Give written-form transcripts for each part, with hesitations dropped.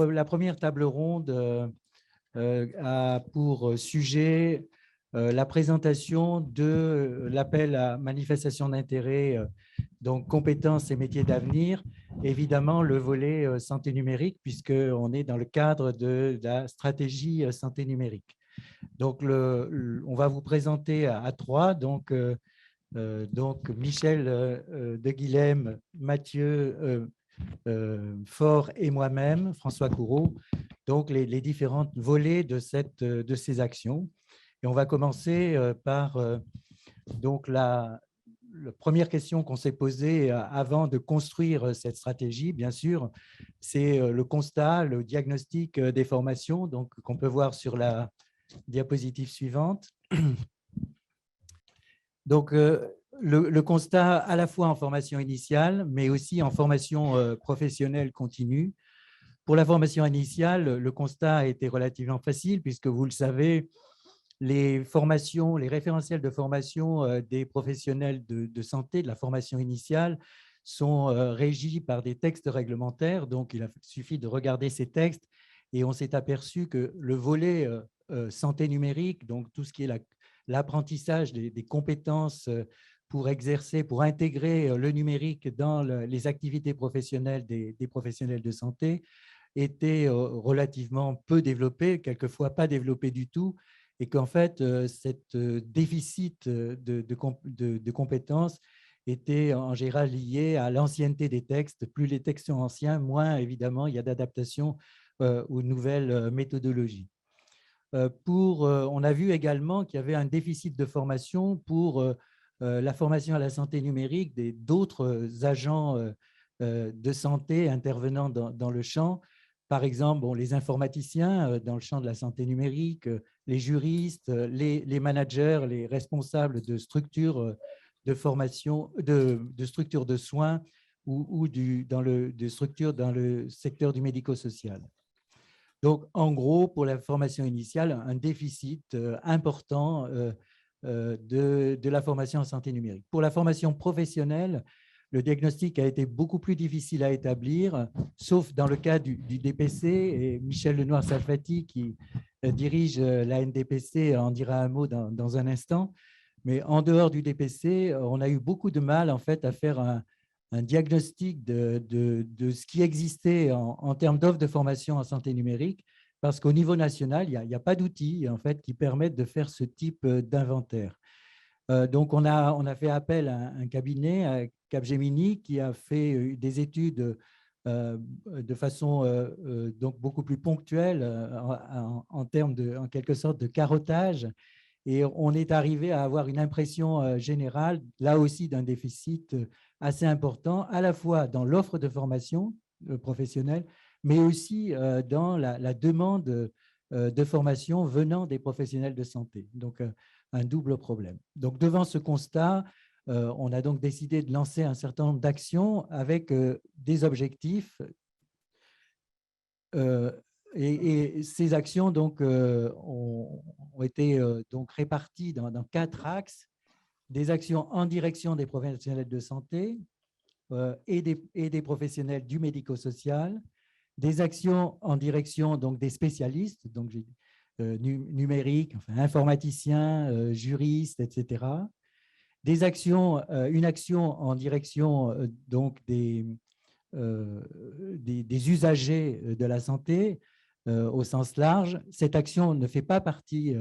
la première table ronde a pour sujet la présentation de l'appel à manifestation d'intérêt, donc compétences et métiers d'avenir, évidemment le volet santé numérique, puisqu'on est dans le cadre de la stratégie santé numérique. Donc, on va vous présenter à trois, donc Michel de Guilhem, Mathieu Faure et moi-même, François Coureau, donc les différents volets de ces actions. Et on va commencer par donc la première question qu'on s'est posée avant de construire cette stratégie, bien sûr, c'est le constat, le diagnostic des formations, donc qu'on peut voir sur la diapositive suivante. Donc, le constat à la fois en formation initiale, mais aussi en formation professionnelle continue. Pour la formation initiale, le constat a été relativement facile, puisque vous le savez, les formations, les référentiels de formation des professionnels de santé, de la formation initiale, sont régis par des textes réglementaires. Donc, il a suffi de regarder ces textes et on s'est aperçu que le volet santé numérique, donc tout ce qui est l'apprentissage des compétences pour exercer, pour intégrer le numérique dans les activités professionnelles des professionnels de santé, était relativement peu développé, quelquefois pas développé du tout, et qu'en fait, cette déficit de compétences était en général lié à l'ancienneté des textes. Plus les textes sont anciens, moins évidemment il y a d'adaptation aux nouvelles méthodologies. On a vu également qu'il y avait un déficit de formation pour la formation à la santé numérique d'autres agents de santé intervenant dans le champ. Par exemple, les informaticiens dans le champ de la santé numérique, les juristes, les managers, les responsables de structures de formation, de structures de soins ou de structures dans le secteur du médico-social. Donc, en gros, pour la formation initiale, un déficit important de la formation en santé numérique. Pour la formation professionnelle, le diagnostic a été beaucoup plus difficile à établir, sauf dans le cas du DPC. Et Michel Lenoir-Salfati, qui dirige la NDPC, en dira un mot dans un instant. Mais en dehors du DPC, on a eu beaucoup de mal en fait, à faire un diagnostic de ce qui existait en termes d'offres de formation en santé numérique, parce qu'au niveau national, il n'y a pas d'outils en fait, qui permettent de faire ce type d'inventaire. Donc, on a fait appel à un cabinet, à Capgemini, qui a fait des études de façon donc beaucoup plus ponctuelle en termes en quelque sorte de carottage. Et on est arrivé à avoir une impression générale, là aussi, d'un déficit assez important, à la fois dans l'offre de formation professionnelle, mais aussi dans la demande de formation venant des professionnels de santé. Donc, un double problème. Donc, devant ce constat, on a donc décidé de lancer un certain nombre d'actions avec des objectifs. Et ces actions donc, ont été donc réparties dans 4 axes. Des actions en direction des professionnels de santé et des professionnels du médico-social, des actions en direction donc, des spécialistes, donc numériques, enfin, informaticiens, juristes, etc. Une action en direction donc, des usagers de la santé au sens large. Cette action ne fait pas partie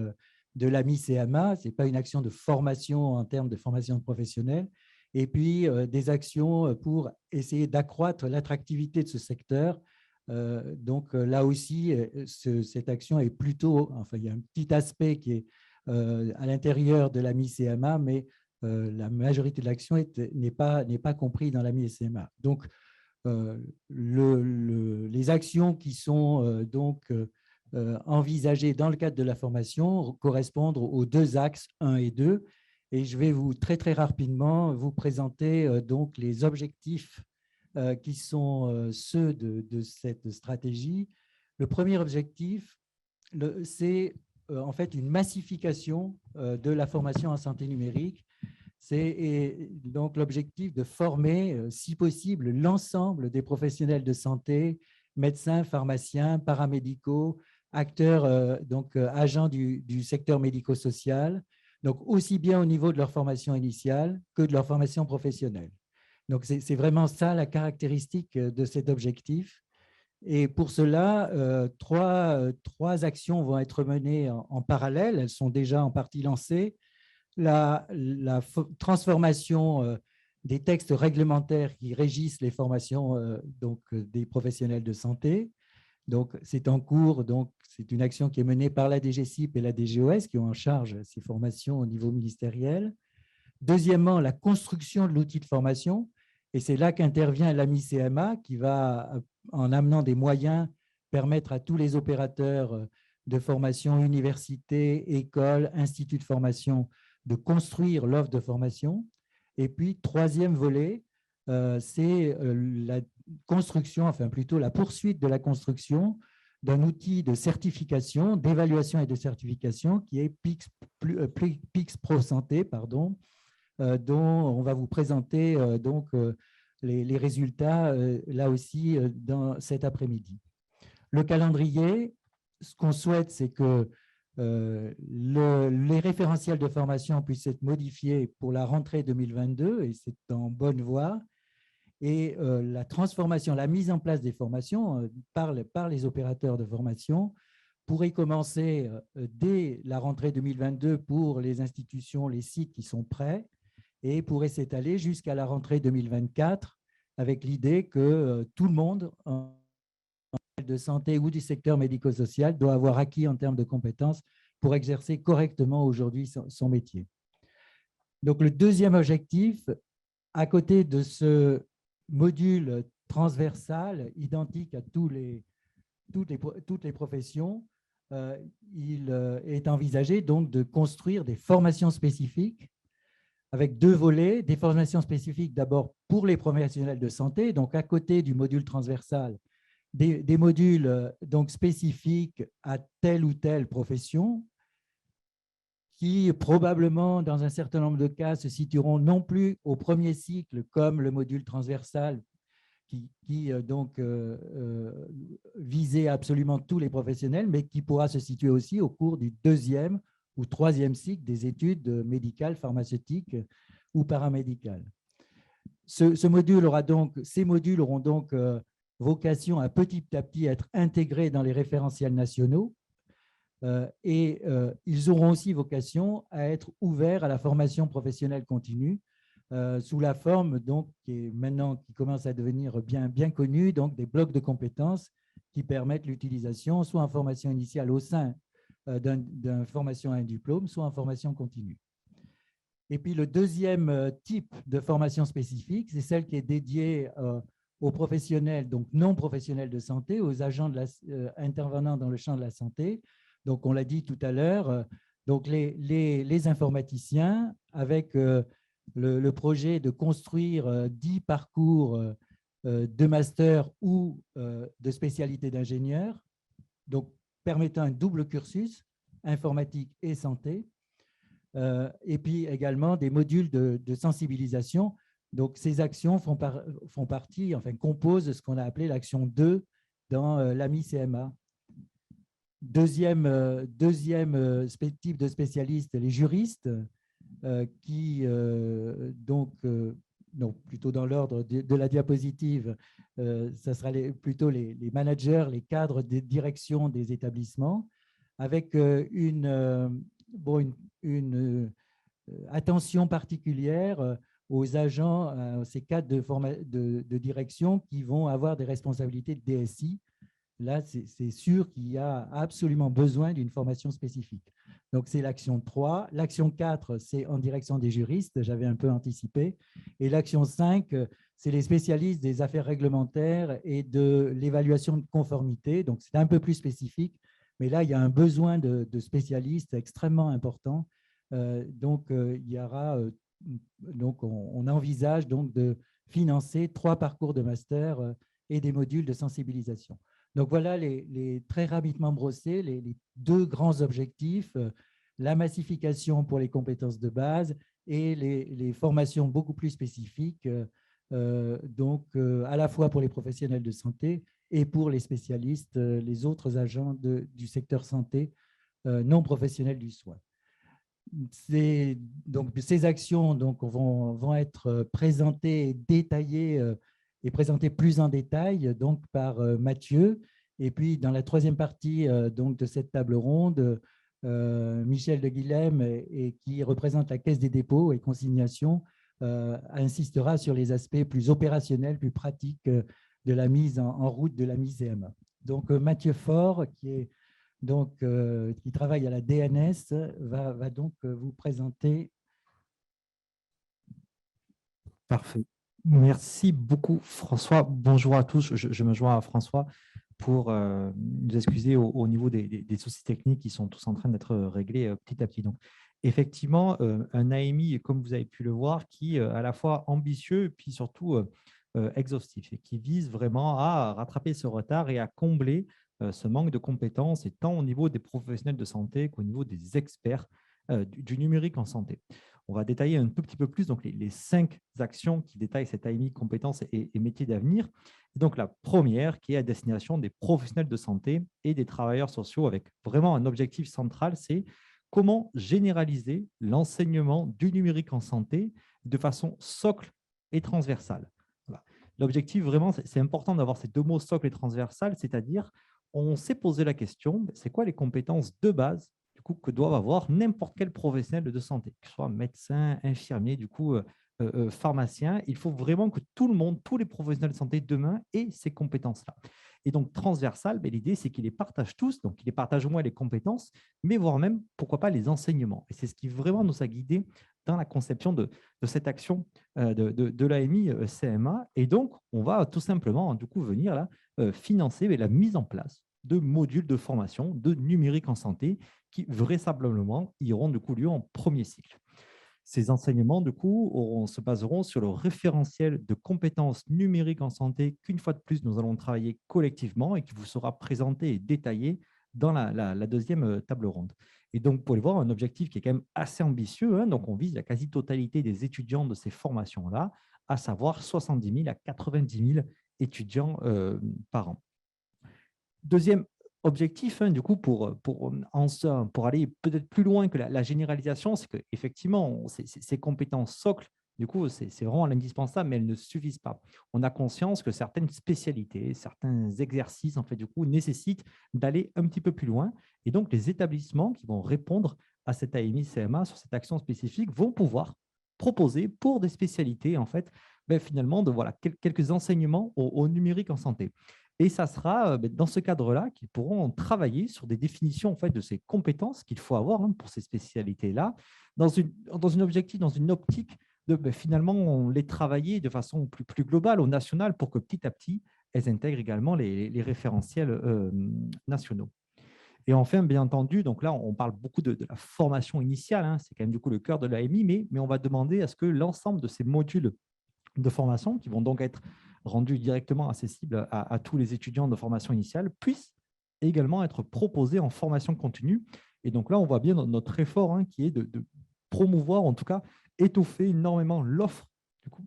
de la MICMA, ce n'est pas une action de formation en termes de formation professionnelle, et puis des actions pour essayer d'accroître l'attractivité de ce secteur. Donc là aussi, cette action est plutôt, enfin il y a un petit aspect qui est à l'intérieur de la MICMA, mais la majorité de l'action n'est pas comprise dans la MICMA. Donc, les actions qui sont donc envisagées dans le cadre de la formation correspondent aux 2 axes 1 et 2. Et je vais très rapidement vous présenter donc les objectifs qui sont ceux de cette stratégie. Le premier objectif, c'est en fait une massification de la formation en santé numérique. C'est donc l'objectif de former, si possible, l'ensemble des professionnels de santé médecins, pharmaciens, paramédicaux, acteurs, agents du secteur médico-social, donc aussi bien au niveau de leur formation initiale que de leur formation professionnelle. Donc, c'est vraiment ça la caractéristique de cet objectif. Et pour cela, trois actions vont être menées en parallèle. Elles sont déjà en partie lancées. La transformation des textes réglementaires qui régissent les formations des professionnels de santé. Donc, c'est en cours. Donc, c'est une action qui est menée par la DGCIP et la DGOS qui ont en charge ces formations au niveau ministériel. Deuxièmement, la construction de l'outil de formation. Et c'est là qu'intervient l'AMI-CMA qui va, en amenant des moyens, permettre à tous les opérateurs de formation, universités, écoles, instituts de formation, de construire l'offre de formation. Et puis, troisième volet, c'est la construction, enfin plutôt la poursuite de la construction d'un outil de certification, d'évaluation et de certification qui est PICS Pro Santé, pardon, dont on va vous présenter les résultats là aussi dans cet après-midi. Le calendrier, ce qu'on souhaite, c'est que les référentiels de formation puissent être modifiés pour la rentrée 2022, et c'est en bonne voie. Et la transformation, la mise en place des formations par les opérateurs de formation pourrait commencer dès la rentrée 2022 pour les institutions, les sites qui sont prêts, et pourrait s'étaler jusqu'à la rentrée 2024 avec l'idée que tout le monde de santé ou du secteur médico-social doit avoir acquis en termes de compétences pour exercer correctement aujourd'hui son métier. Donc, le deuxième objectif, à côté de ce module transversal identique à toutes les professions, il est envisagé donc de construire des formations spécifiques avec deux volets, des formations spécifiques d'abord pour les professionnels de santé, donc à côté du module transversal, des modules donc spécifiques à telle ou telle profession qui probablement, dans un certain nombre de cas, se situeront non plus au premier cycle comme le module transversal qui visait absolument tous les professionnels, mais qui pourra se situer aussi au cours du deuxième ou troisième cycle des études médicales, pharmaceutiques ou paramédicales. Ces modules auront donc vocation à petit être intégrés dans les référentiels nationaux et ils auront aussi vocation à être ouverts à la formation professionnelle continue sous la forme donc, qui commence à devenir bien connue, donc des blocs de compétences qui permettent l'utilisation soit en formation initiale au sein d'une formation à un diplôme, soit en formation continue. Et puis le deuxième type de formation spécifique, c'est celle qui est dédiée aux professionnels, donc non professionnels de santé, aux agents intervenant dans le champ de la santé. Donc on l'a dit tout à l'heure, donc les informaticiens avec le projet de construire 10 parcours de master ou de spécialité d'ingénieur, donc permettant un double cursus, informatique et santé, et puis également des modules de sensibilisation. Donc ces actions font partie, enfin composent ce qu'on a appelé l'action 2 dans l'AMI-CMA. Deuxième type de spécialistes, les juristes, qui, plutôt dans l'ordre de la diapositive, ça sera plutôt les managers, les cadres de direction des établissements, avec une attention particulière aux agents, ces cadres de direction qui vont avoir des responsabilités de DSI. Là, c'est sûr qu'il y a absolument besoin d'une formation spécifique. Donc, c'est l'action 3. L'action 4, c'est en direction des juristes, j'avais un peu anticipé. Et l'action 5, c'est les spécialistes des affaires réglementaires et de l'évaluation de conformité. Donc, c'est un peu plus spécifique, mais là, il y a un besoin de spécialistes extrêmement important. Il y aura, on envisage donc de financer 3 parcours de master et des modules de sensibilisation. Donc voilà très rapidement brossés les 2 grands objectifs, la massification pour les compétences de base et les formations beaucoup plus spécifiques, à la fois pour les professionnels de santé et pour les spécialistes, les autres agents du secteur santé non professionnels du soin. Donc, ces actions vont être présentées, détaillées et présentées plus en détail donc, par Mathieu. Et puis, dans la troisième partie donc, de cette table ronde, Michel de Guilhem, qui représente la Caisse des dépôts et consignations, insistera sur les aspects plus opérationnels, plus pratiques de la mise en route de la MICMA. Donc, Mathieu Faure, qui travaille à la DNS, va donc vous présenter. Parfait. Merci beaucoup, François. Bonjour à tous. Je me joins à François pour nous excuser au niveau des soucis techniques qui sont tous en train d'être réglés petit à petit. Donc, effectivement, un AMI, comme vous avez pu le voir, qui est à la fois ambitieux et puis surtout exhaustif et qui vise vraiment à rattraper ce retard et à combler ce manque de compétences, et tant au niveau des professionnels de santé qu'au niveau des experts du numérique en santé. On va détailler un tout petit peu plus donc, les 5 actions qui détaillent cette AMI compétences et métiers d'avenir. Donc, la première qui est à destination des professionnels de santé et des travailleurs sociaux avec vraiment un objectif central, c'est comment généraliser l'enseignement du numérique en santé de façon socle et transversale. Voilà. L'objectif, vraiment, c'est important d'avoir ces deux mots socle et transversal, c'est-à-dire on s'est posé la question, c'est quoi les compétences de base que doivent avoir n'importe quel professionnel de santé, que ce soit médecin, infirmier, pharmacien. Il faut vraiment que tout le monde, tous les professionnels de santé demain aient ces compétences-là. Et donc, transversal, l'idée, c'est qu'ils les partagent tous, donc ils les partagent au moins les compétences, mais voire même, pourquoi pas, les enseignements. Et c'est ce qui vraiment nous a guidés dans la conception de cette action de l'AMI CMA. Et donc, on va tout simplement venir là, financer la mise en place de modules de formation de numérique en santé qui vraisemblablement iront lieu en premier cycle. Ces enseignements se baseront sur le référentiel de compétences numériques en santé qu'une fois de plus, nous allons travailler collectivement et qui vous sera présenté et détaillé dans la deuxième table ronde. Et donc, vous pouvez voir un objectif qui est quand même assez ambitieux. Donc, on vise la quasi-totalité des étudiants de ces formations-là, à savoir 70 000 à 90 000 étudiants par an. Deuxième objectif, pour aller peut-être plus loin que la généralisation, c'est qu'effectivement, ces compétences socles, c'est vraiment l'indispensable, mais elles ne suffisent pas. On a conscience que certaines spécialités, certains exercices, nécessitent d'aller un petit peu plus loin. Et donc, les établissements qui vont répondre à cette AMI-CMA sur cette action spécifique vont pouvoir proposer pour des spécialités, finalement, quelques enseignements au numérique en santé. Et ça sera dans ce cadre-là qu'ils pourront travailler sur des définitions de ces compétences qu'il faut avoir pour ces spécialités-là, dans une optique de finalement les travailler de façon plus globale au national pour que petit à petit, elles intègrent également les référentiels nationaux. Et enfin, bien entendu, donc là, on parle beaucoup de la formation initiale, c'est quand même le cœur de l'AMI, mais on va demander à ce que l'ensemble de ces modules de formation, qui vont donc être rendus directement accessibles à tous les étudiants de formation initiale, puissent également être proposés en formation continue. Et donc là, on voit bien notre effort qui est de promouvoir, en tout cas, étoffer énormément l'offre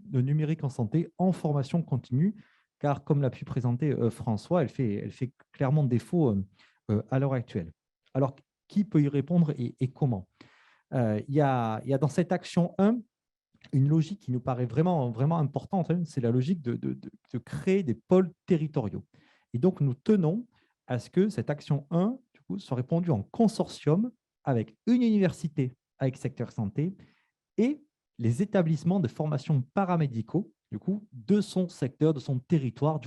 de numérique en santé en formation continue, car comme l'a pu présenter François, elle fait clairement défaut à l'heure actuelle. Alors, qui peut y répondre et comment? Il y a dans cette action 1 une logique qui nous paraît vraiment, vraiment importante, c'est la logique de créer des pôles territoriaux. Et donc, nous tenons à ce que cette action 1 soit répondue en consortium avec une université avec secteur santé et les établissements de formation paramédicaux de son secteur, de son territoire,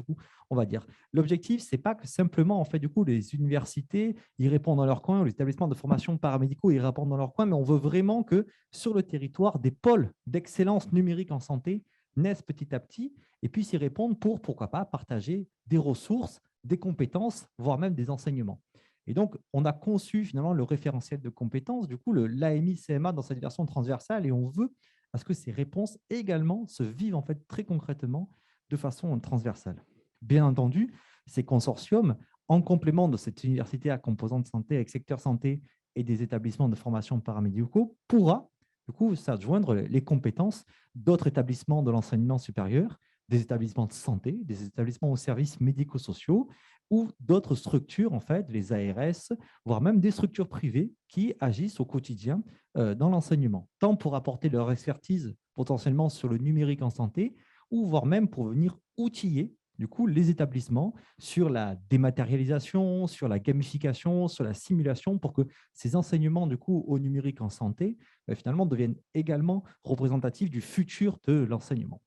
on va dire. L'objectif, ce n'est pas que simplement, les universités y répondent dans leur coin, ou les établissements de formation paramédicaux y répondent dans leur coin, mais on veut vraiment que sur le territoire, des pôles d'excellence numérique en santé naissent petit à petit et puissent y répondre pour, pourquoi pas, partager des ressources, des compétences, voire même des enseignements. Et donc, on a conçu finalement le référentiel de compétences, l'AMI-CMA dans cette version transversale, et on veut à ce que ces réponses également se vivent très concrètement de façon transversale. Bien entendu, ces consortiums, en complément de cette université à composante santé avec secteur santé et des établissements de formation paramédicaux, pourra s'adjoindre les compétences d'autres établissements de l'enseignement supérieur des établissements de santé, des établissements aux services médico-sociaux ou d'autres structures, en fait, les ARS, voire même des structures privées qui agissent au quotidien dans l'enseignement, tant pour apporter leur expertise potentiellement sur le numérique en santé, ou voire même pour venir outiller du coup les établissements sur la dématérialisation, sur la gamification, sur la simulation, pour que ces enseignements du coup au numérique en santé finalement deviennent également représentatifs du futur de l'enseignement.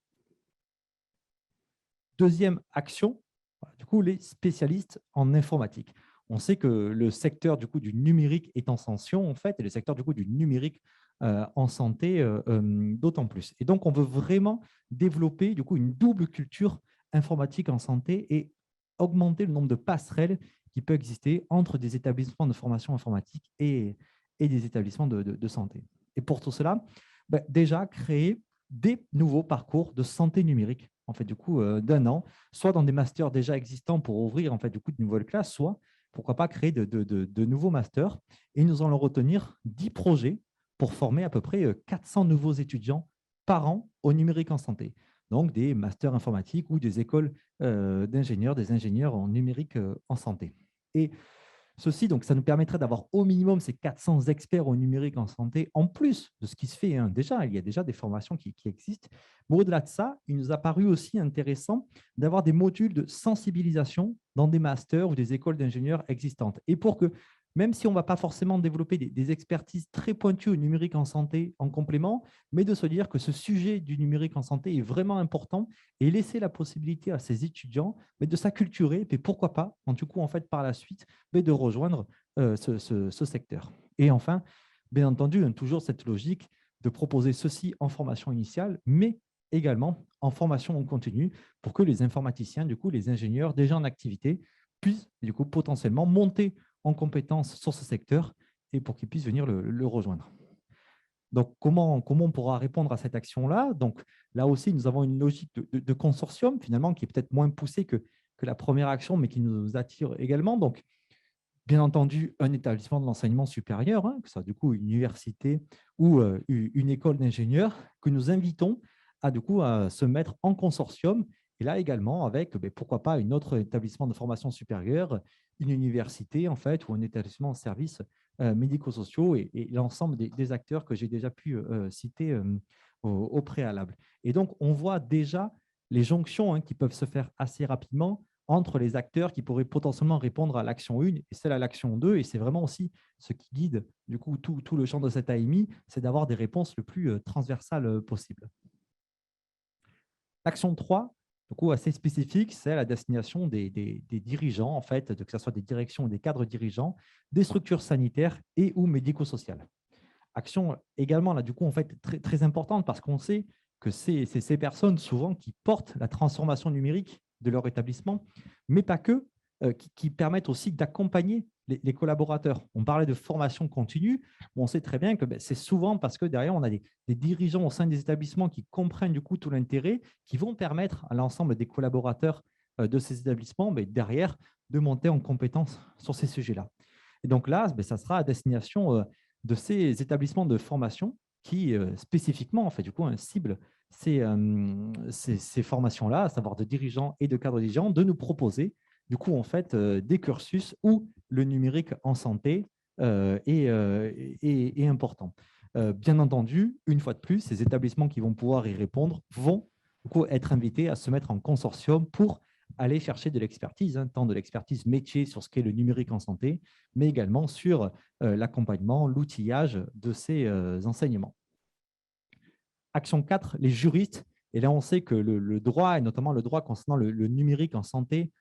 Deuxième action, voilà, du coup, les spécialistes en informatique. On sait que le secteur du coup du numérique est en ascension en fait, et le secteur du coup du numérique en santé d'autant plus. Et donc, on veut vraiment développer du coup une double culture informatique en santé et augmenter le nombre de passerelles qui peut exister entre des établissements de formation informatique et des établissements de santé. Et pour tout cela, déjà créer des nouveaux parcours de santé numérique en fait du coup d'un an, soit dans des masters déjà existants pour ouvrir en fait du coup de nouvelles classes, soit pourquoi pas créer de nouveaux masters. Et nous allons retenir 10 projets pour former à peu près 400 nouveaux étudiants par an au numérique en santé. Donc des masters informatiques ou des écoles d'ingénieurs, des ingénieurs en numérique en santé. Et ceci, donc, ça nous permettrait d'avoir au minimum ces 400 experts au numérique en santé, en plus de ce qui se fait déjà. Il y a déjà des formations qui existent. Mais au-delà de ça, il nous a paru aussi intéressant d'avoir des modules de sensibilisation dans des masters ou des écoles d'ingénieurs existantes. Et pour que, même si on ne va pas forcément développer des expertises très pointues au numérique en santé en complément, mais de se dire que ce sujet du numérique en santé est vraiment important et laisser la possibilité à ces étudiants de s'acculturer, et pourquoi pas, du coup, en fait, par la suite, de rejoindre ce secteur. Et enfin, bien entendu, toujours cette logique de proposer ceci en formation initiale, mais également en formation en continu pour que les informaticiens, du coup, les ingénieurs déjà en activité puissent du coup potentiellement monter en compétences sur ce secteur et pour qu'ils puissent venir le rejoindre. Donc, comment on pourra répondre à cette action-là? Donc, là aussi, nous avons une logique de consortium, finalement, qui est peut-être moins poussée que la première action, mais qui nous attire également. Donc, bien entendu, un établissement de l'enseignement supérieur, que ce soit du coup une université ou une école d'ingénieurs, que nous invitons à, du coup, à se mettre en consortium. Et là également, avec, pourquoi pas, un autre établissement de formation supérieure, une université, en fait, ou un établissement de services médico-sociaux et l'ensemble des acteurs que j'ai déjà pu citer au préalable. Et donc, on voit déjà les jonctions qui peuvent se faire assez rapidement entre les acteurs qui pourraient potentiellement répondre à l'action 1 et celle à l'action 2. Et c'est vraiment aussi ce qui guide du coup tout le champ de cette AMI, c'est d'avoir des réponses le plus transversales possible. L'action 3, du coup assez spécifique, c'est la destination des dirigeants, en fait, que ce soit des directions ou des cadres dirigeants, des structures sanitaires et ou médico-sociales. Action également, là, du coup, en fait, très, très importante parce qu'on sait que c'est ces personnes souvent qui portent la transformation numérique de leur établissement, mais pas que, qui permettent aussi d'accompagner les collaborateurs. On parlait de formation continue, mais on sait très bien que c'est souvent parce que derrière, on a des dirigeants au sein des établissements qui comprennent du coup tout l'intérêt, qui vont permettre à l'ensemble des collaborateurs de ces établissements, derrière, de monter en compétence sur ces sujets-là. Et donc là, ça sera à destination de ces établissements de formation qui spécifiquement, en fait, du coup, ciblent ces formations-là, à savoir de dirigeants et de cadres dirigeants, de nous proposer du coup en fait des cursus où le numérique en santé est important. Bien entendu, une fois de plus, ces établissements qui vont pouvoir y répondre vont du coup, être invités à se mettre en consortium pour aller chercher de l'expertise, tant de l'expertise métier sur ce qu'est le numérique en santé, mais également sur l'accompagnement, l'outillage de ces enseignements. Action 4, les juristes. Et là, on sait que le droit, et notamment le droit concernant le numérique en santé,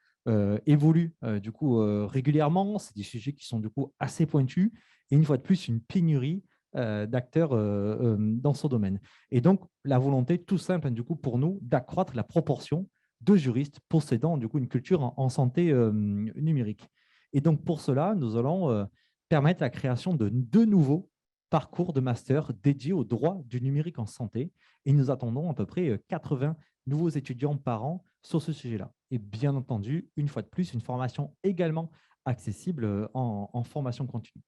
évolue du coup régulièrement. C'est des sujets qui sont du coup assez pointus. Et une fois de plus, une pénurie d'acteurs dans ce domaine. Et donc, la volonté tout simple, du coup, pour nous, d'accroître la proportion de juristes possédant du coup une culture en santé numérique. Et donc, pour cela, nous allons permettre la création de deux nouveaux parcours de master dédiés au droit du numérique en santé. Et nous attendons à peu près 80 nouveaux étudiants par an sur ce sujet-là. Et bien entendu, une fois de plus, une formation également accessible en formation continue.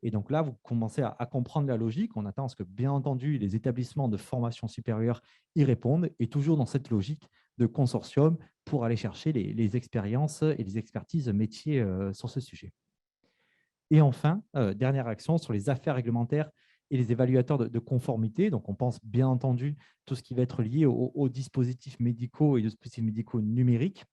Et donc là, vous commencez à comprendre la logique. On attend à ce que, bien entendu, les établissements de formation supérieure y répondent, et toujours dans cette logique de consortium pour aller chercher les expériences et les expertises métiers sur ce sujet. Et enfin, dernière action sur les affaires réglementaires et les évaluateurs de conformité. Donc, on pense bien entendu tout ce qui va être lié aux dispositifs médicaux et dispositifs médicaux numériques.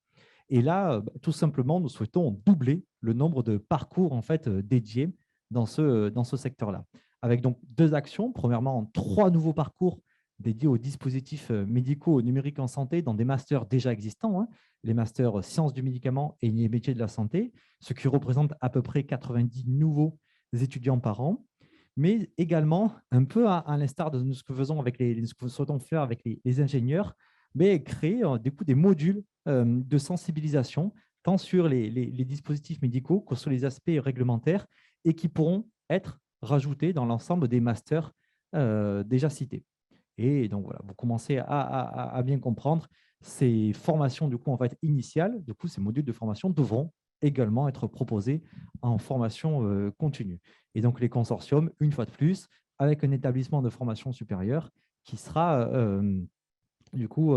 Et là, tout simplement, nous souhaitons doubler le nombre de parcours en fait, dédiés dans ce secteur-là. Avec donc 2 actions. Premièrement, 3 nouveaux parcours dédiés aux dispositifs médicaux numériques en santé dans des masters déjà existants, hein, les masters sciences du médicament et les métiers de la santé, ce qui représente à peu près 90 nouveaux étudiants par an, mais également, un peu à l'instar de ce que faisons avec ce que nous souhaitons faire avec les ingénieurs, mais créer du coup, des modules de sensibilisation, tant sur les dispositifs médicaux que sur les aspects réglementaires, et qui pourront être rajoutés dans l'ensemble des masters déjà cités. Et donc, voilà, vous commencez à bien comprendre, ces formations du coup, en fait, initiales, du coup, ces modules de formation devront également être proposés en formation continue. Et donc, les consortiums, une fois de plus, avec un établissement de formation supérieure qui sera du coup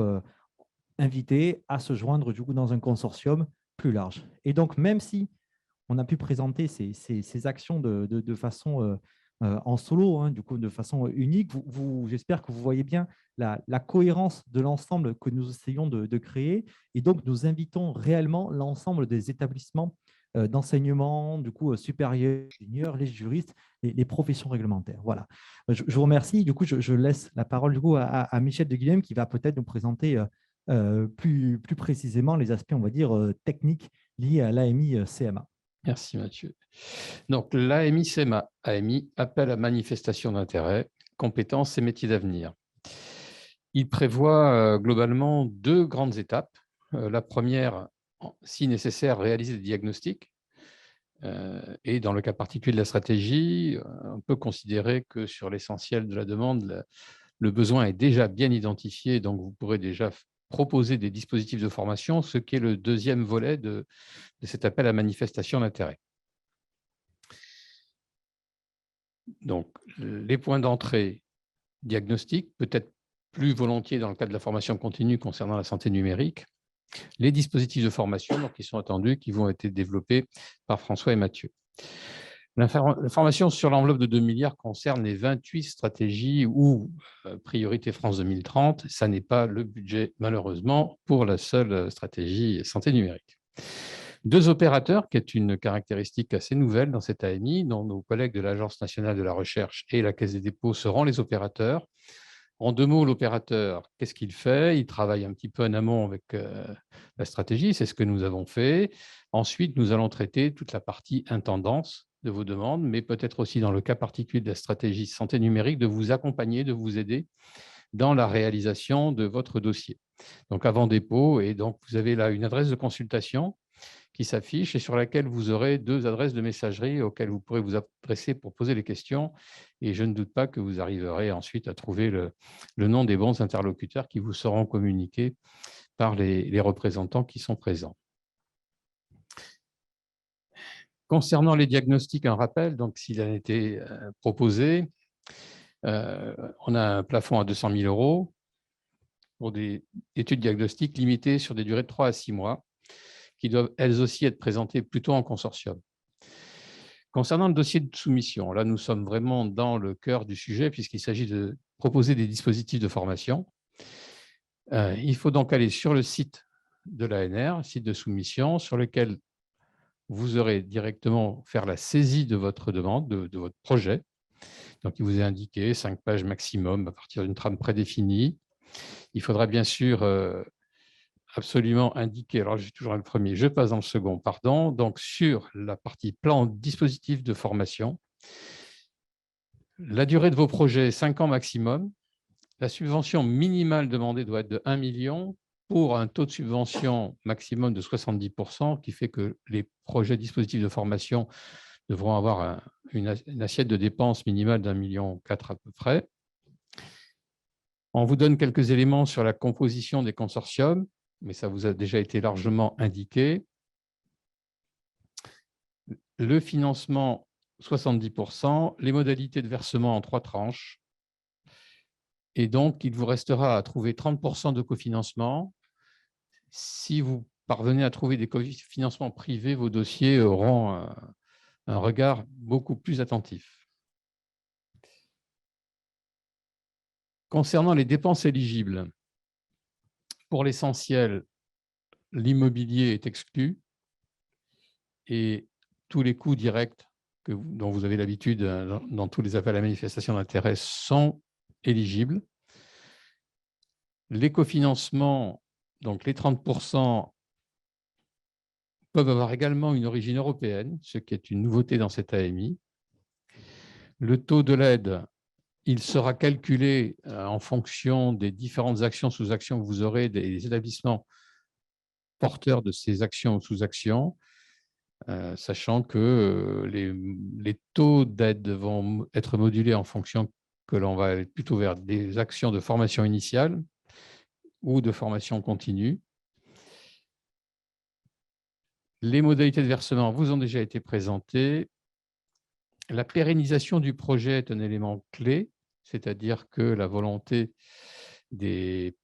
invité à se joindre du coup, dans un consortium plus large. Et donc, même si on a pu présenter ces actions de façon en solo, hein, du coup, de façon unique, j'espère que vous voyez bien la cohérence de l'ensemble que nous essayons de créer. Et donc, nous invitons réellement l'ensemble des établissements d'enseignement, du coup, supérieur, ingénieurs, les juristes, les professions réglementaires. Voilà. Je vous remercie. Du coup, je laisse la parole du coup, à Michel de Guilhem qui va peut-être nous présenter plus précisément les aspects, on va dire, techniques liés à l'AMI-CMA. Merci Mathieu. Donc l'AMI-CMA, AMI, appel à manifestation d'intérêt, compétences et métiers d'avenir. Il prévoit globalement 2 grandes étapes. La première, si nécessaire, réaliser des diagnostics. Et dans le cas particulier de la stratégie, on peut considérer que sur l'essentiel de la demande, le besoin est déjà bien identifié, donc vous pourrez déjà proposer des dispositifs de formation, ce qui est le 2e volet de cet appel à manifestation d'intérêt. Donc, les points d'entrée diagnostiques, peut-être plus volontiers dans le cadre de la formation continue concernant la santé numérique, les dispositifs de formation donc, qui sont attendus, qui vont être développés par François et Mathieu. La formation sur l'enveloppe de 2 milliards concerne les 28 stratégies ou priorité France 2030. Ça n'est pas le budget, malheureusement, pour la seule stratégie santé numérique. 2 opérateurs, qui est une caractéristique assez nouvelle dans cette AMI, dont nos collègues de l'Agence nationale de la recherche et la Caisse des dépôts seront les opérateurs. En 2 mots, l'opérateur, qu'est-ce qu'il fait? Il travaille un petit peu en amont avec la stratégie, c'est ce que nous avons fait. Ensuite, nous allons traiter toute la partie intendance de vos demandes, mais peut-être aussi dans le cas particulier de la stratégie santé numérique, de vous accompagner, de vous aider dans la réalisation de votre dossier. Donc, avant dépôt, et donc vous avez là une adresse de consultation qui s'affiche et sur laquelle vous aurez 2 adresses de messagerie auxquelles vous pourrez vous adresser pour poser les questions. Et je ne doute pas que vous arriverez ensuite à trouver le nom des bons interlocuteurs qui vous seront communiqués par les représentants qui sont présents. Concernant les diagnostics, un rappel, donc s'il a été proposé, on a un plafond à 200 000 € pour des études diagnostiques limitées sur des durées de 3 à 6 mois, qui doivent elles aussi être présentées plutôt en consortium. Concernant le dossier de soumission, là nous sommes vraiment dans le cœur du sujet puisqu'il s'agit de proposer des dispositifs de formation. Il faut donc aller sur le site de l'ANR, site de soumission, sur lequel vous aurez directement faire la saisie de votre demande, de votre projet. Donc il vous est indiqué 5 pages maximum à partir d'une trame prédéfinie. Il faudra bien sûr absolument indiqué. Alors, j'ai toujours le premier, je passe dans le second, pardon. Donc, sur la partie plan dispositif de formation, la durée de vos projets, 5 ans maximum. La subvention minimale demandée doit être de 1 million pour un taux de subvention maximum de 70%, qui fait que les projets dispositifs de formation devront avoir une assiette de dépenses minimale d'1,4 million à peu près. On vous donne quelques éléments sur la composition des consortiums, mais ça vous a déjà été largement indiqué. Le financement, 70%, les modalités de versement en 3 tranches. Et donc, il vous restera à trouver 30% de cofinancement, si vous parvenez à trouver des cofinancements privés, vos dossiers auront un regard beaucoup plus attentif. Concernant les dépenses éligibles, pour l'essentiel, l'immobilier est exclu et tous les coûts directs dont vous avez l'habitude dans tous les appels à manifestation d'intérêt sont éligibles. Les cofinancements, donc les 30%, peuvent avoir également une origine européenne, ce qui est une nouveauté dans cette AMI. Le taux de l'aide, il sera calculé en fonction des différentes actions, sous-actions que vous aurez, des établissements porteurs de ces actions ou sous-actions, sachant que les taux d'aide vont être modulés en fonction que l'on va aller plutôt vers des actions de formation initiale ou de formation continue. Les modalités de versement vous ont déjà été présentées. La pérennisation du projet est un élément clé, c'est-à-dire que la volonté des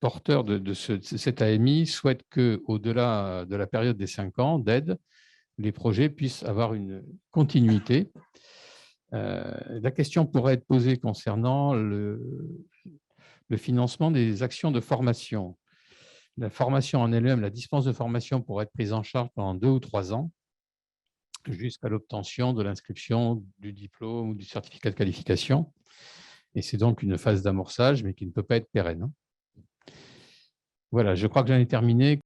porteurs de cette AMI souhaite qu'au-delà de la période des 5 ans d'aide, les projets puissent avoir une continuité. La question pourrait être posée concernant le financement des actions de formation. La formation en elle-même, la dispense de formation pourrait être prise en charge pendant 2 ou 3 ans, jusqu'à l'obtention de l'inscription du diplôme ou du certificat de qualification. Et c'est donc une phase d'amorçage, mais qui ne peut pas être pérenne. Voilà, je crois que j'en ai terminé.